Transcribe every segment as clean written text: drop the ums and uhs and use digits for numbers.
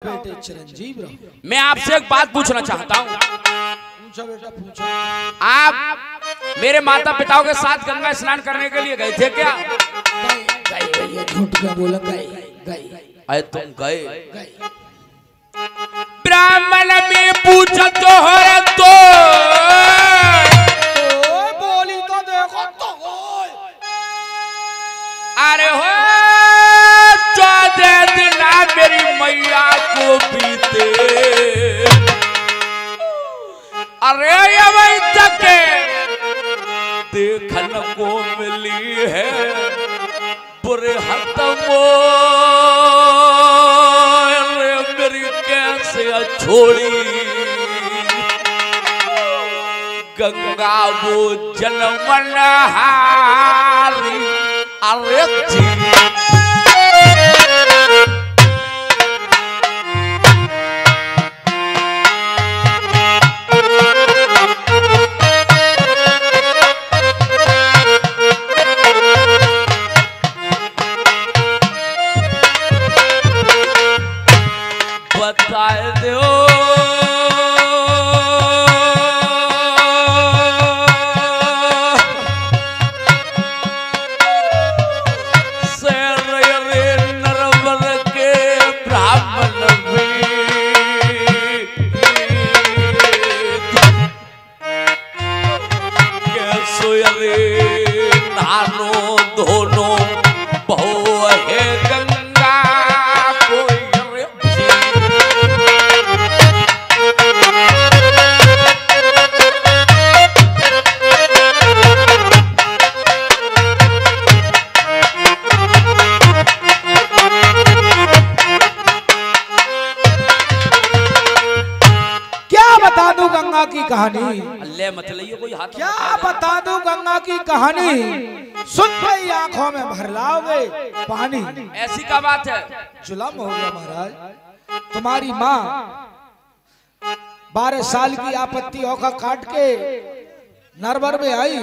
बेटे चिरंजीव रहो। मैं आपसे एक बात पूछना चाहता हूँ। पूछो बेटा पूछो। आप मेरे माता पिताओं के साथ गंगा स्नान करने के लिए गए थे क्या? गए भैया, झूठ क्या बोला? गए गए। अरे तुम गए? ब्राह्मण में पूछा तो है तो बोली तो देखो तो। अरे हो 14 दिन मेरी मैया को बीते, अरे अभी तक देखने को मिली है बुरे हतमो, मेरी कैसे छोड़ी गंगा वो जन्मन हारी। अरे बताए दो की कहानी। अल्लाह मत लियो कोई हाथ। क्या बता दूं गंगा की कहानी, सुन भाई आंखों में भर लाओगे पानी। ऐसी क्या बात है? जुल्म हो गया महाराज। तुम्हारी माँ 12 साल की आपत्ति औखा काट के नरवर में आई।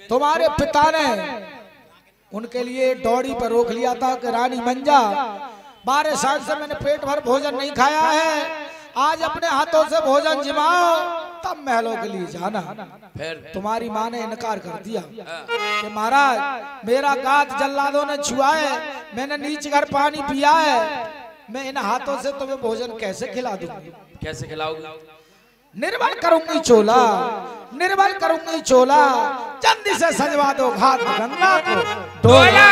तुम्हारे पिता ने उनके लिए डोरी पर रोक लिया था कि रानी मंजा 12 साल से मैंने पेट भर भोजन नहीं खाया है, आज अपने हाथों से भोजन जिमाओ तब महलों के लिए जाना। फिर तुम्हारी माँ ने इनकार कर दिया कि महाराज मेरा गात जल्लादों ने छुआ है, मैंने नीच कर पानी पिया है, मैं इन हाथों से तुम्हें भोजन कैसे खिला दूंगी? कैसे खिलाओगे? निर्बल करूंगी चोला, निर्बल करूंगी चोला, जल्दी से सजवा दो घाट गंगा को डोला।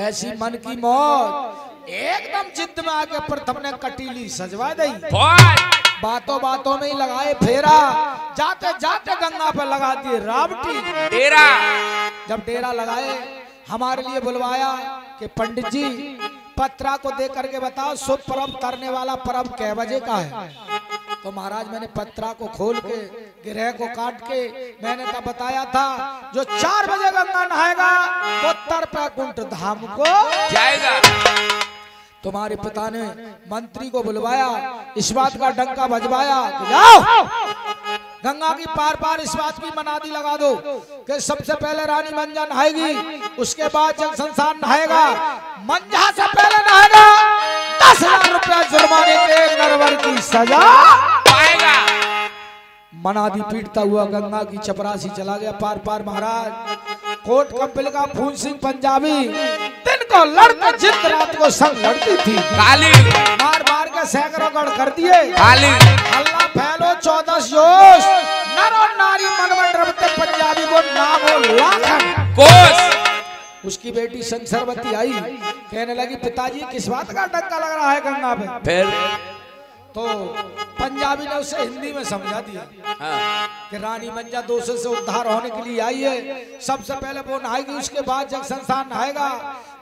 ऐसी मन की मौत एकदम जिद में आके प्रथम ने कटीली सजवा दी। बातों बातों में ही लगाए फेरा, जाते जाते गंगा पर लगा दिए रावटी डेरा। जब डेरा लगाए हमारे लिए बुलवाया कि पंडित जी पत्रा को देख करके बताओ शुभ पर्व तरने वाला पर्व कै बजे का है। तो महाराज मैंने पत्रा को खोल के गिरह को काट के मैंने तब बताया था जो 4 बजे गंगा नहाएगा वो तर पे कुंठ धाम को जाएगा। तुम्हारे पिता ने मंत्री को बुलवाया, इस बात का डंका बजवाया कि जाओ गंगा की पार पार इस बात की मनादी लगा दो कि सबसे पहले रानी मंजा नहाएगी, उसके बाद जग संसार नहाएगा, मंजा से पहले नहाएगा 10,000 रुपया जुर्माने के नरवर की सजा पाएगा। मनादी पीटता हुआ गंगा की चपरासी चला गया पार पार। महाराज कोट कंपल का फूल सिंह पंजाबी दिन को लड़ते जित रात को संग लड़ती थी, काली मार मार के सैकड़ों गढ़ कर दिए। काली अल्लाह फैलो 14 जोश, नर और नारी मनमंडल पंजाबी को नाम हो लाखन कोस। उसकी बेटी संसरवती आई, कहने लगी पिताजी किस बात का डंका लग रहा है गंगा पे। फिर तो पंजाबी ने उसे हिंदी में समझा दिया कि रानी मंजा दोषों से उद्धार होने के लिए आई है, सबसे पहले वो नहाएगी, उसके बाद जग संसार नहाएगा,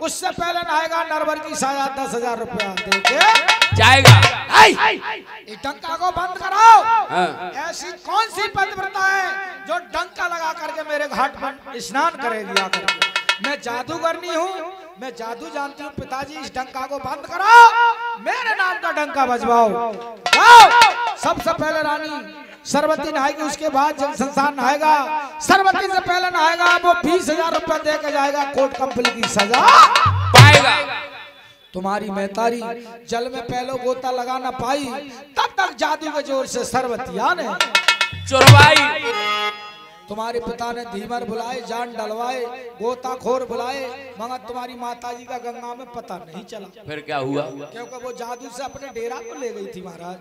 उससे पहले नहाएगा नरवर की सजा 10,000 रुपया देके जाएगा। डंका को बंद कराओ। ऐसी कौन सी पतिव्रता है जो डंका लगा करके मेरे घाट पर स्नान करेगी आकर के? मैं जादूगरनी हूँ, मैं जादू जानती हूँ। पिताजी इस डंका को बंद कराओ, मेरे नाम का डंका बजवाओ। जाओ सबसे पहले रानी सरवती नहाएगी, उसके बाद जब संसार नहाएगा, सरवती से पहले नहाएगा वो 20,000 रुपया दे के जाएगा, कोर्ट कंपनी की सजा पाएगा। तुम्हारी महतारी जल में पहलो गोता लगा ना पाई, तब तक जादू के जोर से सरवतिया ने चुरवाई। तुम्हारे पिता ने धीमर बुलाए, जान डलवाए, गोताखोर बुलाए, मगर तुम्हारी माताजी का गंगा में पता नहीं चला। फिर क्या हुआ? क्योंकि वो जादू से अपने डेरा को ले गई थी महाराज।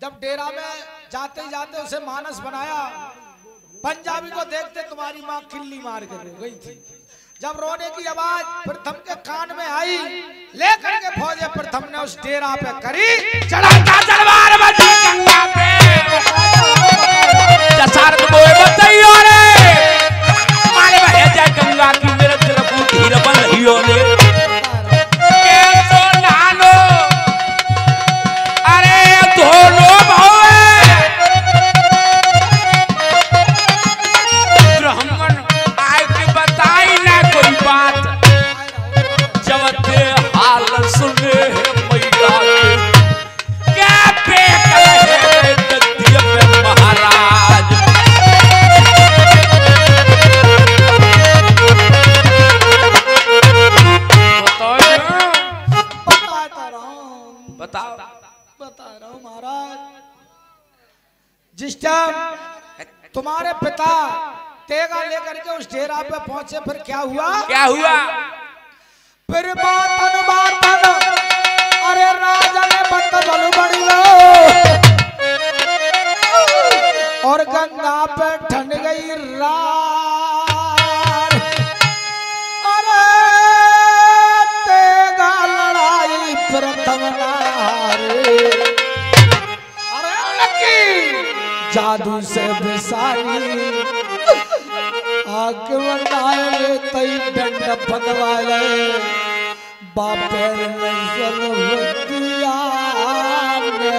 जब डेरा में जाते जाते उसे मानस बनाया, पंजाबी को देखते तुम्हारी माँ खिल्ली मार कर रो गई थी। जब रोने की आवाज प्रथम के कान में आई, लेकर के फौजे प्रथम ने उस डेरा पे करी चढ़ा तलवार बजी गंगा पे, जसारत बोए बताइयो रे, माले बहे जाए गंगा की मेरे दिल को धीर बन रहियो ने, के सो नानो अरे धोलो भवे, ब्राह्मण आए के बताई ना कोई बात, जब ते हाल सुने मैया क्या पे कहे दतिया पे महाराज। बता रहा हूँ महाराज। जिस टाइम तुम्हारे पिता तेगा लेकर के उस डेरा पे पहुंचे, फिर क्या हुआ? क्या हुआ? फिर बातन अरे राजा ने बल बड़ी और गंगा पे ठंड गई रात। अरे तेगा लड़ाई प्रथम जादू से बिसारी आग बनाए तई डंड पदवाले बापेर ने सर्वतिया ने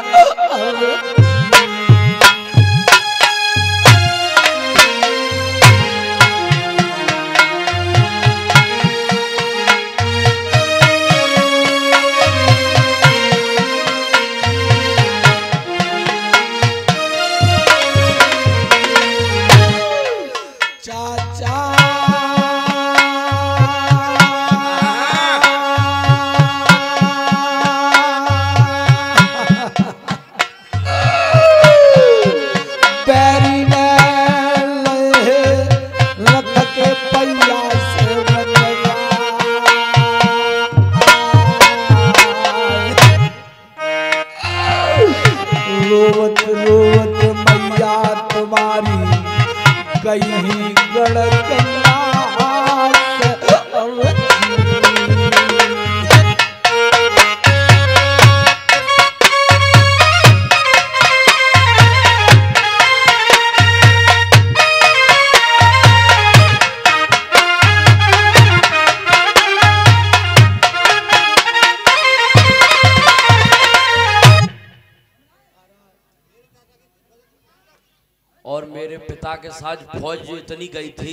और मेरे पिता के साथ फौज जो इतनी गई थी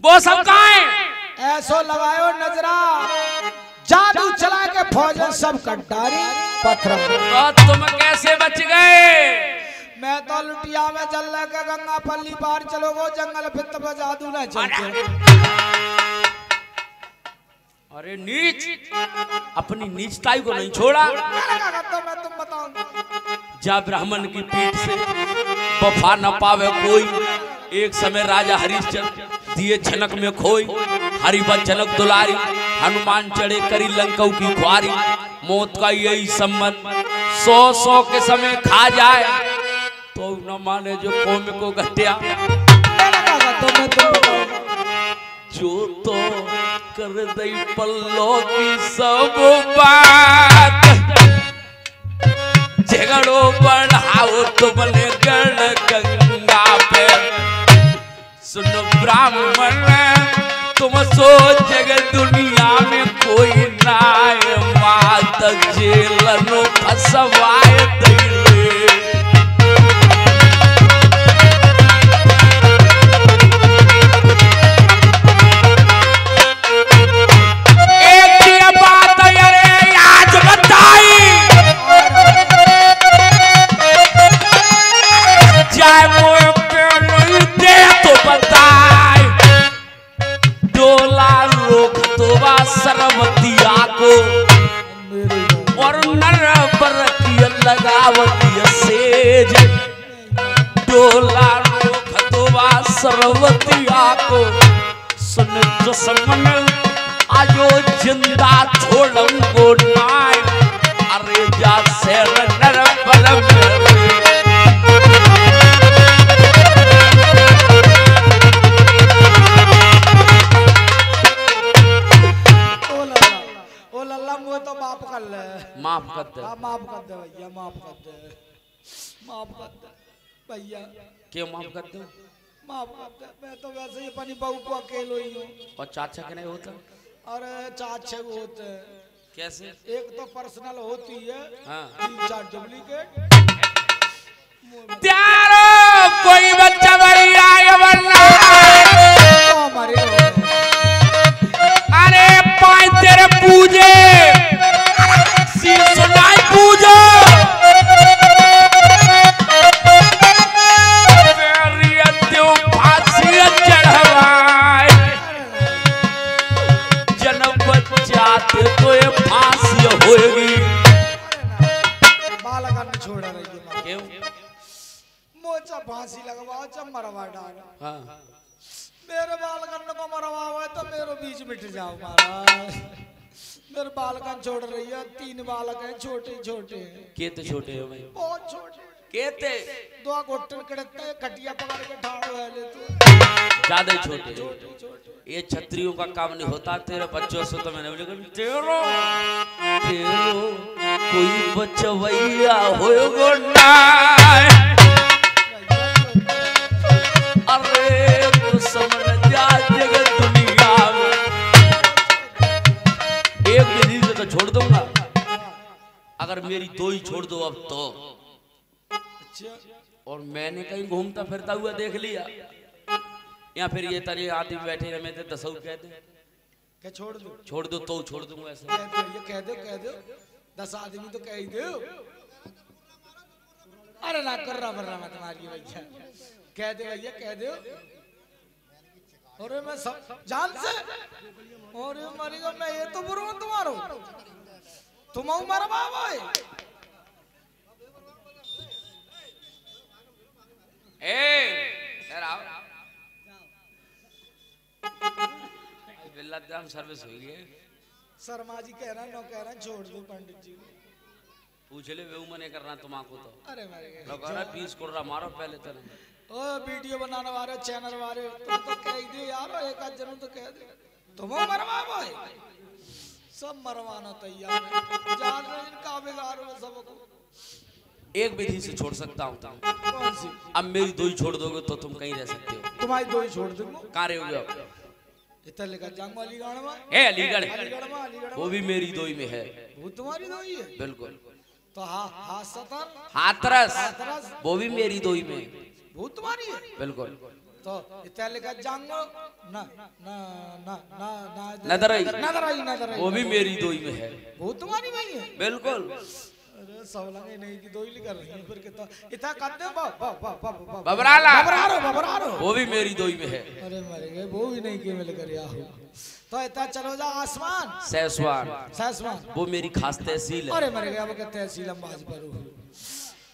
वो सब कहाँ है? ऐसो लगायो नजरा, जादू चला के फौज सब कटारी पत्थर। तो तुम कैसे बच गए? मैं तो लुटिया में चल के गंगा पल्ली पार चलो गो जंगल फिर तब जादू न चलते। अरे नीच, अपनी नीचताई को नहीं छोड़ा। मैं तुम बताऊं, जा ब्राह्मण की पीठ से वफा न पावे कोई, एक समय राजा हरिश्चंद्र दिए झनक में खोई, हरिभक्त जनक दुलारी, हनुमान चढ़े करी लंकाऊ की ख्वारी, मौत का यही संबंध 100 के समय खा जाए तो न माने जो कौम को घटिया। जो तो कर दई पल्लो की सब बात, झगड़ो बढ़ाओ तुमने गढ़ गंगा पे। सुन ब्राह्मण तुम सोच दुनिया में कोई नाय मात जेलनो फसवाए दैले। और नर बरकिया लगावती सेज डोला रोखतवा सरवतिया को सुन दुश्मन आजो जिंदा छोड़ूंगो नाय अरे जा से नर बरम तो माफ कर ले, माफ कर दे, माफ कर दे भैया, माफ कर दे, माफ कर दे भैया। क्यों माफ कर दो? माफ कर दे, मैं तो वैसे ही अपनी बहू को अकेले ही हूँ। और चाचा के नहीं होता? अरे चाचा होते हैं। कैसे? एक तो पर्सनल होती है, हाँ। 3-4 डुप्लीकेट। त्यारो कोई बच्चा बड़ी आए वरना अरे पाए तेरे पूजे सुनाई पूजो फांसी चढ़वाए जन्म बच्चाते तो ये फांसी होगी। बालक ने छोड़ रही है। क्यों? मोचा फांसी लगवाओ जब मरवा डालो। हाँ। मेरे बालकन को मरवाओ तो मेरे बीच मिट जाओ महाराज। मेरे बालकन छोड़ रही है, 3 बालक हैं छोटे छोटे। केते छोटे हो भाई? बहुत छोटे। केते? 2 घुटन कड़ते हैं, कटिया पकड़ के ठाड़ो है ले तो। ज्यादा छोटे। ये छत्रियों का काम नहीं होता। तेरे बच्चों से तो मैंने तेरो कोई बचवैया होएगो ना। अरे तो समझ जा जगत दुनिया में एक विधि से तो छोड़ दूंगा, अगर मेरी 2 ही छोड़ दो अब तो। और मैंने कहीं घूमता फिरता हुआ देख लिया, या फिर ये तरह आदमी बैठे रहे थे 10 कह दे क्या छोड़ दो? छोड़ दो तो छोड़ दूंगा ऐसे। ये कह दो 10 आदमी तो कह ही दो। अरे ना कर रहा मैं तुम्हारी भैया, कह दे भैया कह दो। अरे मैं सब जान से और मरेगा मैं, ये तो बुरा हूं तुम्हारो, तुम मर बाबा बिल्ला सर्विस हुई है। शर्मा जी कह रहा नो कह रहा छोड़ दो पंडित जी। पूछ ले वे मने करना तुम्हाको तो। अरे मर गए लोग कह रहा 20 करोड़ मारो पहले तो। ओ वीडियो बनाने वाले चैनल वाले तुम तो कह दे यार, एक आध जन तो कह दे तुम मरवाओ। सब मरवाना तैयार है, जान रहे इनका बिगाड़ में सबको। एक विधि से छोड़ सकता हूँ। कौन सी? अब मेरी 2 ही छोड़ दोगे तो तुम कहीं रह सकते हो। तुम्हारी 2 ही छोड़ दूंगा। कहाँ रहोगे? इतना लेकर जाऊंगा अलीगढ़ में। है अलीगढ़? अलीगढ़ वो भी मेरी 2 ही में है। वो तुम्हारी 2 ही है? बिल्कुल। तो हाथरस वो भी मेरी 2 ही में। वो तुम्हारी है? बिल्कुल। तो इतना लेकर जाऊंगा ना ना ना ना ना नदराई वो भी मेरी 2 ही में है। वो तुम्हारी में ही है? बिल्कुल। अरे सब लगे नहीं कि 2 ही कर रही है, फिर कितना इतना करते हो बबरारो वो भी मेरी 2 ही में है। अरे मर गए, वो भी नहीं कि मिल कर यार। तो इतना चलो जा आसमान सैसवान वो मेरी खास तहसील है। अरे मर गया वो तहसील अंबाज पर।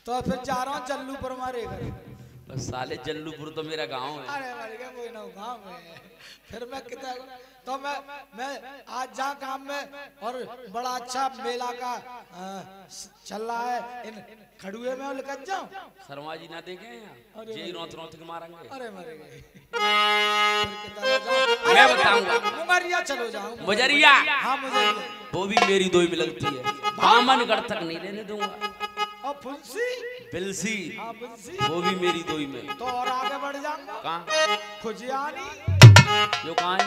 तो फिर जा रहा हूँ जल्लू पर मारे साले जल्लूपुर तो मेरा गांव है। अरे मर गया कोई ना गांव में। फिर मैं कितना तो मैं आज जा काम में, और बड़ा अच्छा मेला का चल रहा है, इन खड़ुए में लेकर जाऊं। शर्मा जी ना देखे यहाँ जी रोत के मारेंगे। अरे मर गए। मैं बताऊंगा। मुंगरिया चलो जाओ। मुजरिया? हाँ मुजरिया। वो भी मेरी 2 ही में लगती है। बामनगढ़ तक नहीं रहने दूंगा। और फुलसी? बिलसी? हाँ बिलसी वो भी मेरी 2 ही में। तो और आगे बढ़ जाऊंगा। कहाँ? खुजियानी? जो कहाँ है?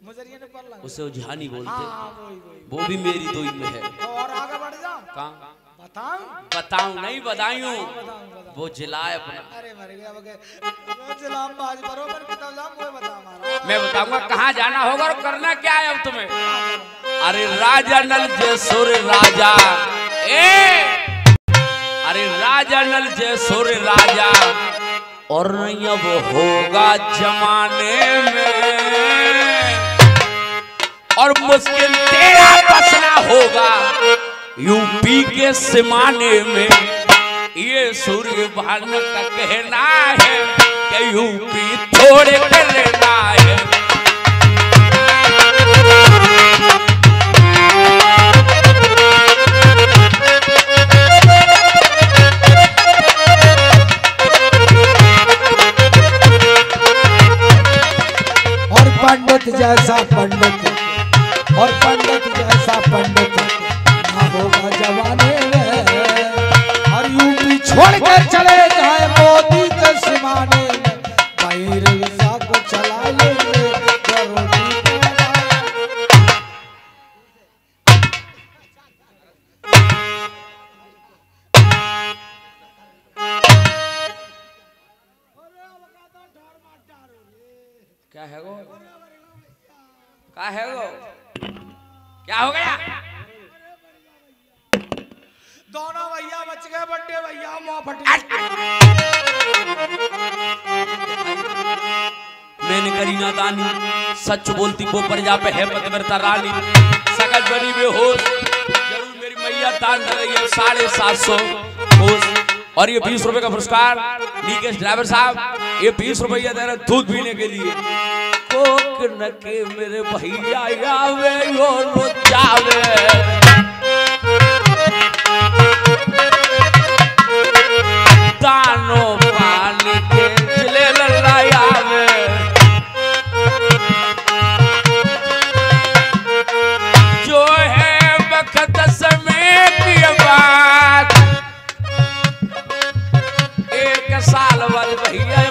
मुजरिया ने पढ़ ला। उसे उझानी बोलते। हाँ, वो भी मेरी 2 ही में है। तो और आगे बढ़ जाओ। कहाँ? बताऊं नहीं बधायूं वो जिला है अपना। अरे मर गया जिला बाज बरोबर किताब जाम वो बता हमारा। मैं बताऊंगा कहाँ जाना होगा और करना क्या है अब तुम्हें। अरे राजा नल जयसुर राजा, अरे राजा नल जयसुर राजा, और अब होगा जमाने में और मुश्किल तेरा बसना होगा। यूपी के सिमाने में ये सूर्य भान का कहना है कि यूपी छोड़ कर लेना है। और पंडित जैसा पंडित और पंडित जैसा पंडित ना होगा जमाने में। और यूपी छोड़ कर चले जाए मोदी के सिमाने में, भाई रिक्शा को चला लेंगे क्या है वो? क्या है वो? क्या हो गया? दोनों भैया बच गए, बड्डे भैया मुंह फटी। मैंने करी नादानी, सच बोलती वो प्रजा पे है पतिव्रता रानी। सकल बनी बेहोश, जरूर मेरी मैया दान दे रही है 750 होश। और ये 20 रुपए का पुरस्कार निकेश ड्राइवर साहब, ये 20 रुपया दे रहे दूध पीने के लिए। कोक न के मेरे भैया आवे और जावे, दानो पानी के चले लड़ायावे। जो है वक्त समय की बात, एक साल बाद भैया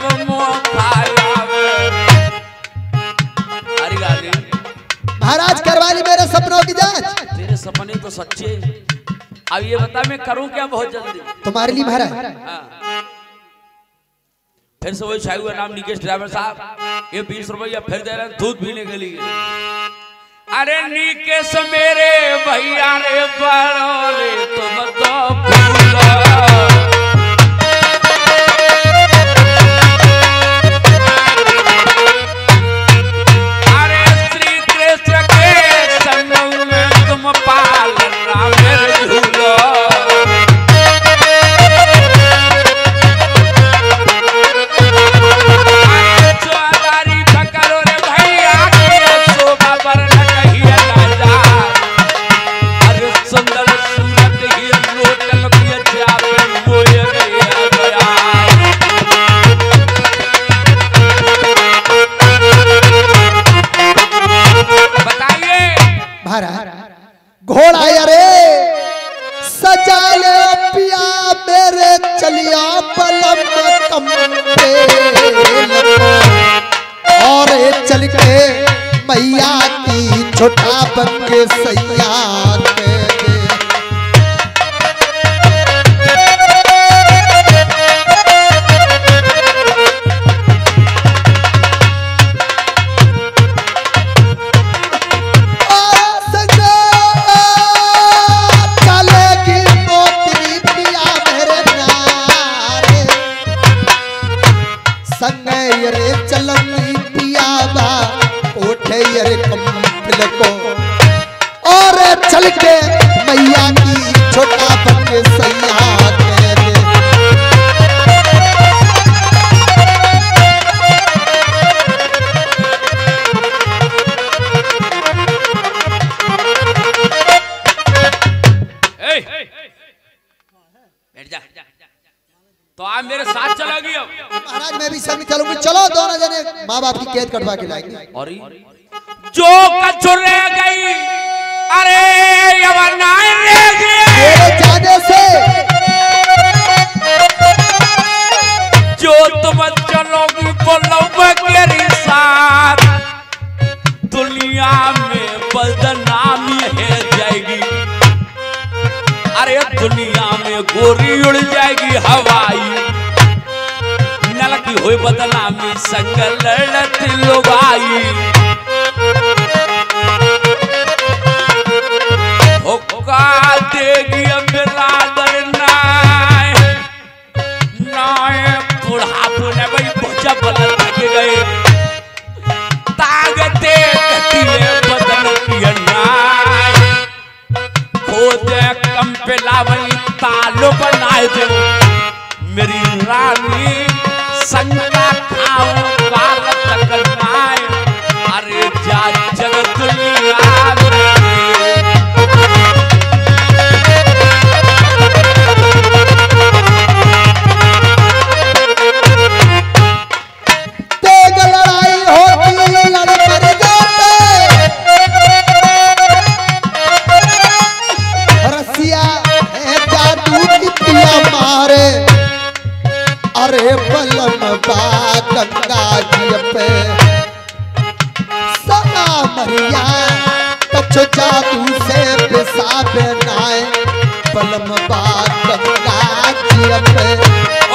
महाराज करवा ली मेरे सपनों की जांच। तेरे सपने तो सच्चे, अब ये बता मैं करूं क्या बहुत जल्दी तुम्हारे लिए महाराज। फिर से वही छाई हुआ नाम निकेश ड्राइवर साहब, ये 20 रुपया फिर दे रहे हैं दूध पीने के लिए। अरे निकेश मेरे भैया रे बड़ो रे तुम तो भूलो, घोड़ा यारे सजा ले पिया मेरे चलिया पलम कम और चल के मैया की छोटा बन के सैया और चल के मैया की छोटा बन के सैया बैठ जा। तो आप मेरे साथ चलोगी? अब महाराज मैं भी संग चलूंगी। चलो दोनों जने माँ बाप की कैद कटवा के लाएंगे। और जो कचुर रह गई, अरे यवना रह गई जाने से, जो तुम चलोगी बोलोगे तेरे साथ, दुनिया में बदनामी है जाएगी। अरे दुनिया में गोरी उड़ जाएगी हवाई, नल की हुई बदनामी संग लड़त लुगाई। होका देगी बिरादर नाय नाय बुढ़ापो ने भाई बच्चा बदल के गए, ताकते कतिले बदन की नाय खो दे कम पे लावई तालो बनाए दे मेरी रानी संगा खाओ काल तक नाय अरे जा जगत दुनिया तेग लड़ाई होती लड़ कर जाते रसिया है जादू की पिया मारे अरे बलम बा गंगा जी पे सना मरिया कछु जादू से पेशाब नाए बलम बा गंगा जी पे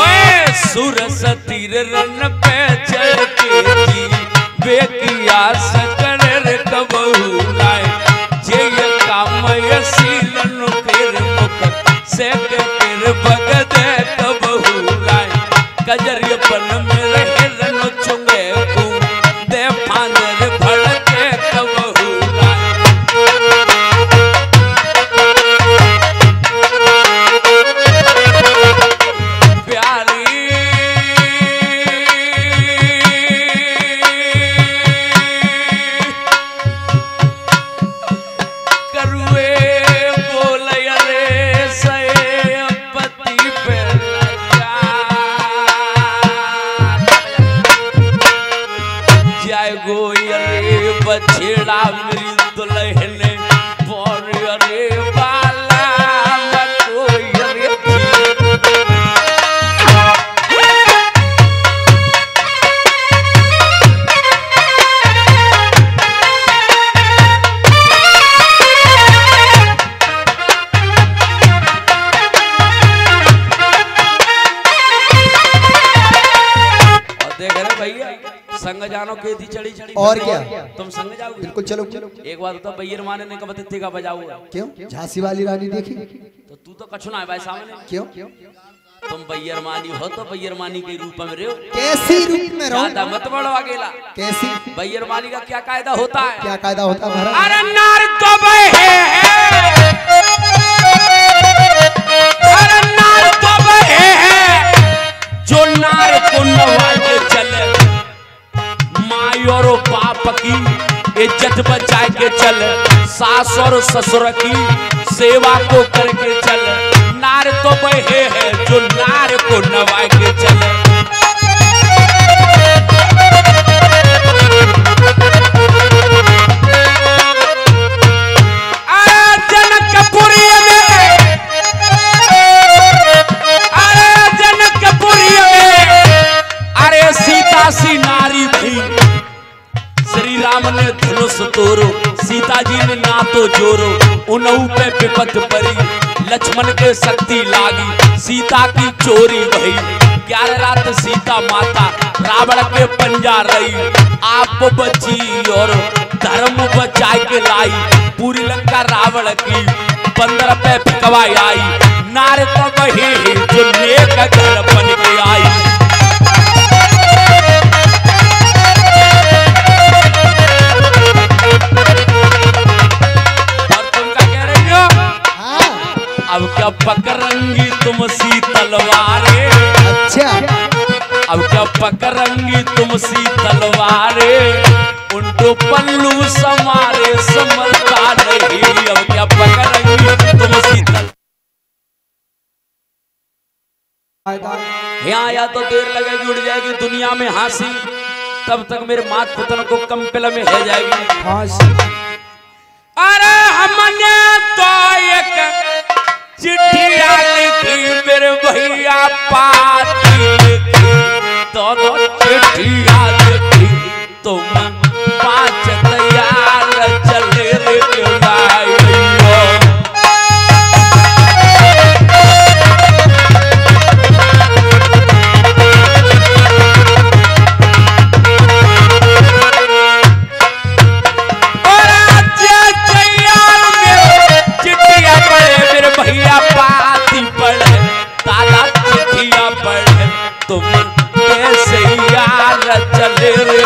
ओए सुरस तीर रन पे चढ़ के जी बेकिया सकड़ कबहू लाए जे ये काम ये सीलन फिर मुख से फिर भगत कबहू लाए कजरियपन में रहे रनो चुंगे को दे फांदर भड़के कबहू लाए प्यारी करुए बोल रे से पति पे जाय गोयरे बछड़ा मेरी दुल्हन बोर रे बाला कोयरे देख रहे भैया संग जानो खेती चढ़ी चढ़ी और क्या तुम संग जाओगे बिल्कुल चलो चलो एक बार तो बैयर माने ने कब तित्ती का बजाओगे क्यों झांसी वाली रानी देखी तो तू तो कछु ना है भाई सामने क्यों तुम बैयर मानी हो तो बैयर मानी के रूप में रहो कैसी रूप में रहो ज्यादा मत बढ़ो अकेला कैसी बैयर मानी का क्या कायदा होता है क्या कायदा होता है महाराज अरे नार तो बहे अरे नार तो बहे जो नार को नवाल के चले माई और बाप की इज्जत बचा के चल सास और ससुर की सेवा को करके चल नार तो बहे है जो नार को नवा के चले जनकपुरी में अरे सीता सी नारी थी श्री राम ने धनुष तोरो सीता जी ने ना तो जोरो उनहु पे विपद परी लक्ष्मण के शक्ति लागी सीता की चोरी भई 11 रात सीता माता रावण के पंजा रही आप बची और धर्म बचा के लाई पूरी लंका रावण की 15 पे फिकवाई आई नार तो वही जो नेक घर बन के आई अब क्या पकड़ंगी तुम सी तलवारे अच्छा अब क्या पकड़ंगी तुम सी तलवारे उनको पल्लू समारे समझता नहीं अब क्या पकड़ंगी तुम सी यहाँ आया तो देर लगेगी उड़ जाएगी दुनिया में हंसी तब तक मेरे मात पुतन को कम पिल में है जाएगी अरे हमने तो एक चिट्ठिया लिखी मेरे भैया पाती लिखी दोनों चिट्ठिया लिखी तुम 5 तैयार चले लेके भाई भैया पाती पढ़े दादा चिट्ठिया पढ़े तुम कैसे यार चले रे